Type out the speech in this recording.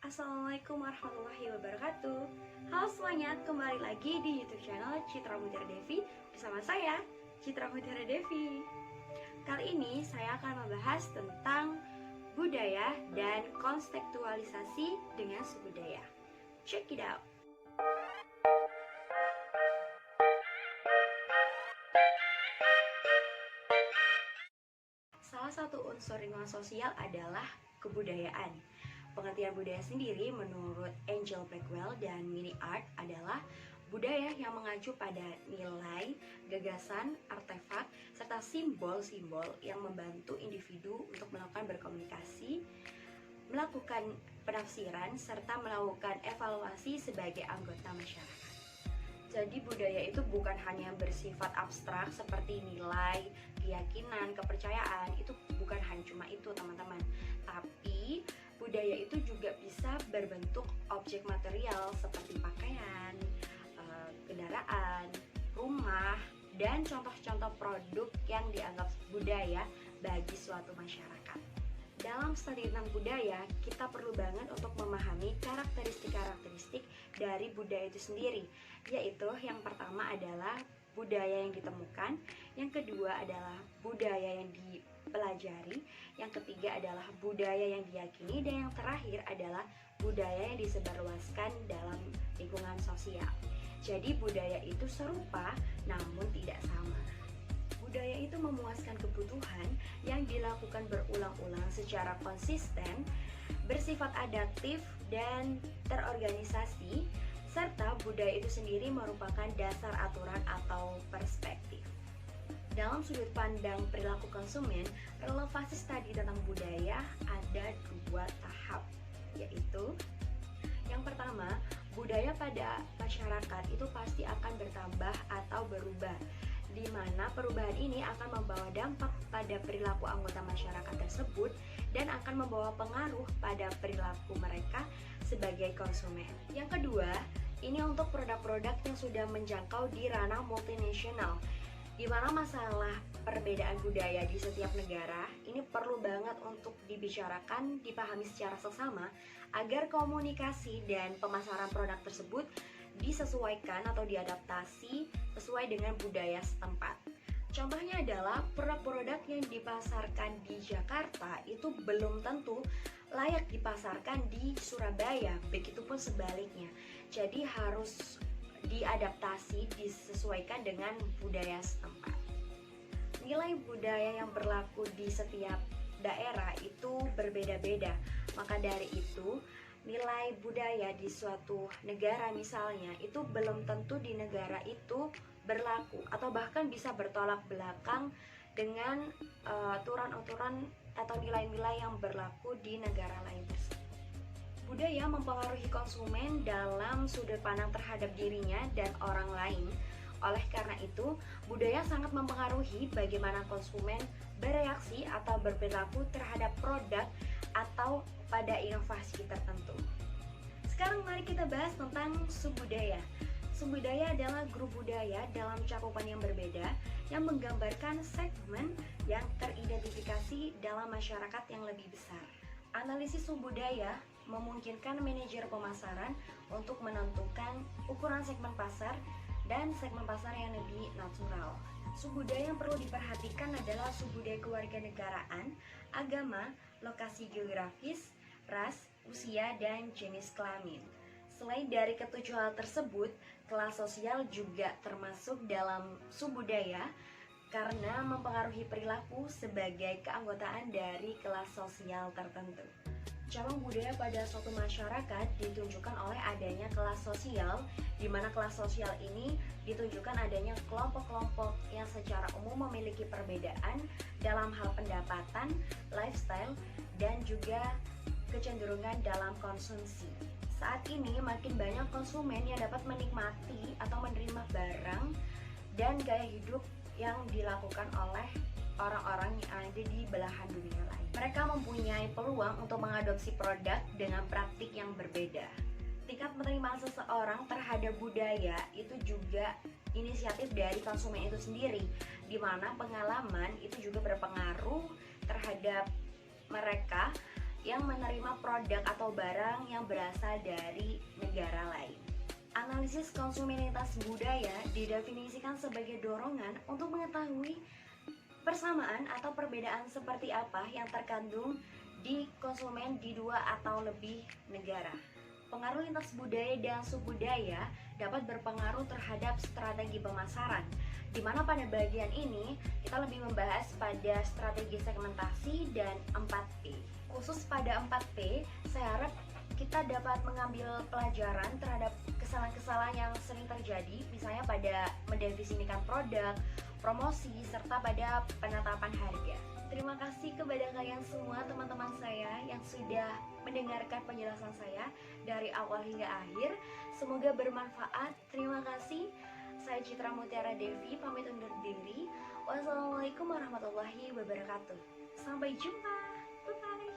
Assalamualaikum warahmatullahi wabarakatuh. Halo semuanya, kembali lagi di YouTube channel Citra Mutiara Devi bersama saya, Citra Mutiara Devi. Kali ini saya akan membahas tentang budaya dan kontekstualisasi dengan subudaya. Check it out. Salah satu unsur lingkungan sosial adalah kebudayaan. Pengertian budaya sendiri menurut Angel Blackwell dan Mini Art adalah budaya yang mengacu pada nilai, gagasan, artefak, serta simbol-simbol yang membantu individu untuk melakukan berkomunikasi, melakukan penafsiran, serta melakukan evaluasi sebagai anggota masyarakat. Jadi budaya itu bukan hanya bersifat abstrak seperti nilai, keyakinan, kepercayaan, itu bukan hanya cuma itu teman-teman. Tapi budaya itu juga bisa berbentuk objek material seperti pakaian, kendaraan, rumah, dan contoh-contoh produk yang dianggap budaya bagi suatu masyarakat. Dalam studi tentang budaya, kita perlu banget untuk memahami karakteristik-karakteristik dari budaya itu sendiri, yaitu yang pertama adalah budaya yang ditemukan, yang kedua adalah budaya yang dipelajari, yang ketiga adalah budaya yang diyakini, dan yang terakhir adalah budaya yang disebarluaskan dalam lingkungan sosial. Jadi budaya itu serupa namun tidak sama. Budaya itu memuaskan kebutuhan yang dilakukan berulang-ulang secara konsisten, bersifat adaptif dan terorganisasi, serta budaya itu sendiri merupakan dasar aturan atau perspektif. Dalam sudut pandang perilaku konsumen, relevansi studi tentang budaya ada dua tahap, yaitu yang pertama, budaya pada masyarakat itu pasti akan bertambah atau berubah, di mana perubahan ini akan membawa dampak pada perilaku anggota masyarakat tersebut dan akan membawa pengaruh pada perilaku mereka sebagai konsumen. Yang kedua, ini untuk produk-produk yang sudah menjangkau di ranah multinasional, di mana masalah perbedaan budaya di setiap negara ini perlu banget untuk dibicarakan, dipahami secara seksama agar komunikasi dan pemasaran produk tersebut disesuaikan atau diadaptasi sesuai dengan budaya setempat. Contohnya adalah produk-produk yang dipasarkan di Jakarta itu belum tentu layak dipasarkan di Surabaya, begitupun sebaliknya. Jadi harus diadaptasi, disesuaikan dengan budaya setempat. Nilai budaya yang berlaku di setiap daerah itu berbeda-beda. Maka dari itu, nilai budaya di suatu negara misalnya itu belum tentu di negara itu berlaku atau bahkan bisa bertolak belakang dengan aturan-aturan atau nilai-nilai yang berlaku di negara lain tersebut. Budaya mempengaruhi konsumen dalam sudut pandang terhadap dirinya dan orang lain. Oleh karena itu, budaya sangat mempengaruhi bagaimana konsumen bereaksi atau berperilaku terhadap produk atau pada inovasi tertentu. Sekarang mari kita bahas tentang subbudaya. Subbudaya adalah grup budaya dalam cakupan yang berbeda yang menggambarkan segmen yang teridentifikasi dalam masyarakat yang lebih besar. Analisis subbudaya memungkinkan manajer pemasaran untuk menentukan ukuran segmen pasar dan segmen pasar yang lebih natural. Subbudaya yang perlu diperhatikan adalah subbudaya kewarganegaraan, agama, lokasi geografis, ras, usia, dan jenis kelamin. Selain dari ketujuh hal tersebut, kelas sosial juga termasuk dalam subbudaya karena mempengaruhi perilaku sebagai keanggotaan dari kelas sosial tertentu. Cabang budaya pada suatu masyarakat ditunjukkan oleh adanya kelas sosial, di mana kelas sosial ini ditunjukkan adanya kelompok-kelompok yang secara umum memiliki perbedaan dalam hal pendapatan, lifestyle, dan juga kecenderungan dalam konsumsi. Saat ini makin banyak konsumen yang dapat menikmati atau menerima barang dan gaya hidup yang dilakukan oleh orang-orang yang ada di belahan dunia lain. Mereka mempunyai peluang untuk mengadopsi produk dengan praktik yang berbeda. Tingkat penerimaan seseorang terhadap budaya itu juga inisiatif dari konsumen itu sendiri, di mana pengalaman itu juga berpengaruh terhadap mereka yang menerima produk atau barang yang berasal dari negara lain. Analisis konsumenitas budaya didefinisikan sebagai dorongan untuk mengetahui persamaan atau perbedaan seperti apa yang terkandung di konsumen di dua atau lebih negara. Pengaruh lintas budaya dan subbudaya dapat berpengaruh terhadap strategi pemasaran, di mana pada bagian ini kita lebih membahas pada strategi segmentasi dan 4P. Khusus pada 4P, saya harap kita dapat mengambil pelajaran terhadap kesalahan-kesalahan yang sering terjadi, misalnya pada mendefinisikan produk, promosi, serta pada penetapan harga. Terima kasih kepada kalian semua teman-teman saya yang sudah mendengarkan penjelasan saya dari awal hingga akhir. Semoga bermanfaat. Terima kasih. Saya Citra Mutiara Devi, pamit undur diri. Wassalamualaikum warahmatullahi wabarakatuh. Sampai jumpa. Bye-bye.